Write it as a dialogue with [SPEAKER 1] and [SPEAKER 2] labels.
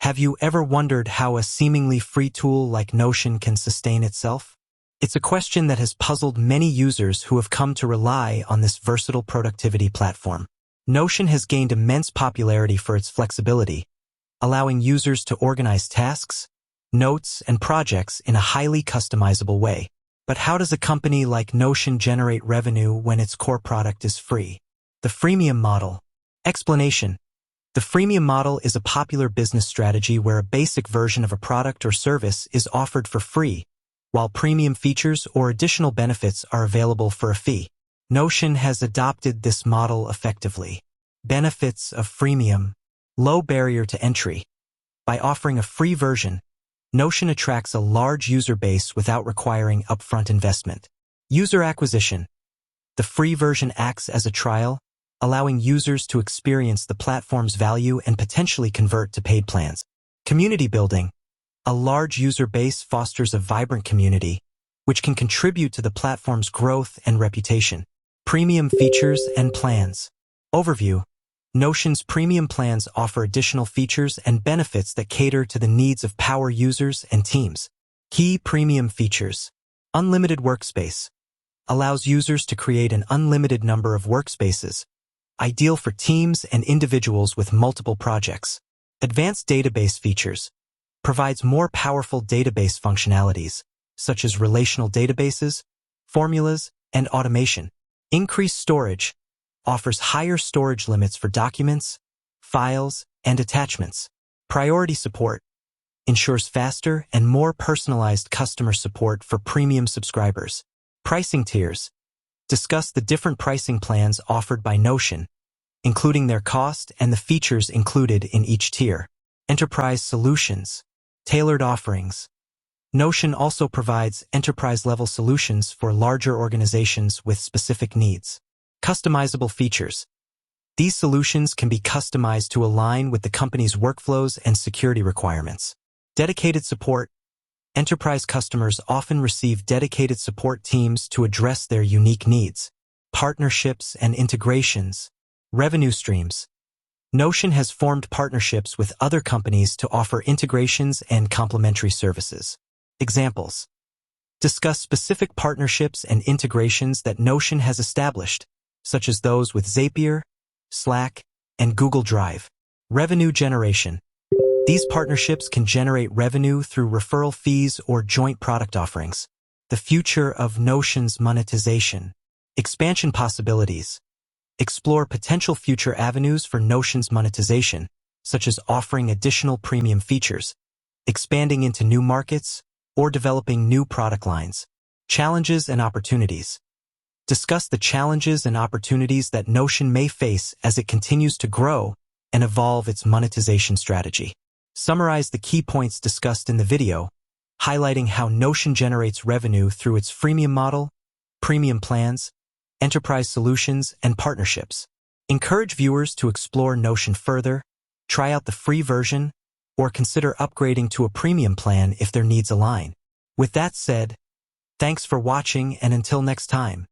[SPEAKER 1] Have you ever wondered how a seemingly free tool like Notion can sustain itself? It's a question that has puzzled many users who have come to rely on this versatile productivity platform. Notion has gained immense popularity for its flexibility, allowing users to organize tasks, notes, and projects in a highly customizable way. But how does a company like Notion generate revenue when its core product is free? The freemium model. Explanation. The freemium model is a popular business strategy where a basic version of a product or service is offered for free, while premium features or additional benefits are available for a fee. Notion has adopted this model effectively. Benefits of freemium. Low barrier to entry. By offering a free version, Notion attracts a large user base without requiring upfront investment. User acquisition. The free version acts as a trial, allowing users to experience the platform's value and potentially convert to paid plans. Community building. A large user base fosters a vibrant community, which can contribute to the platform's growth and reputation. Premium features and plans. Overview. Notion's premium plans offer additional features and benefits that cater to the needs of power users and teams. Key premium features. Unlimited workspace. Allows users to create an unlimited number of workspaces, ideal for teams and individuals with multiple projects. Advanced database features. Provides more powerful database functionalities, such as relational databases, formulas, and automation. Increased storage. Offers higher storage limits for documents, files, and attachments. Priority support. Ensures faster and more personalized customer support for premium subscribers. Pricing tiers. Discuss the different pricing plans offered by Notion, including their cost and the features included in each tier. Enterprise solutions. Tailored offerings. Notion also provides enterprise-level solutions for larger organizations with specific needs. Customizable features. These solutions can be customized to align with the company's workflows and security requirements. Dedicated support. Enterprise customers often receive dedicated support teams to address their unique needs. Partnerships and integrations. Revenue streams. Notion has formed partnerships with other companies to offer integrations and complementary services. Examples. Discuss specific partnerships and integrations that Notion has established, such as those with Zapier, Slack, and Google Drive. Revenue generation. These partnerships can generate revenue through referral fees or joint product offerings. The future of Notion's monetization. Expansion possibilities. Explore potential future avenues for Notion's monetization, such as offering additional premium features, expanding into new markets, or developing new product lines. Challenges and opportunities. Discuss the challenges and opportunities that Notion may face as it continues to grow and evolve its monetization strategy. Summarize the key points discussed in the video, highlighting how Notion generates revenue through its freemium model, premium plans, enterprise solutions, and partnerships. Encourage viewers to explore Notion further, try out the free version, or consider upgrading to a premium plan if their needs align. With that said, thanks for watching, and until next time.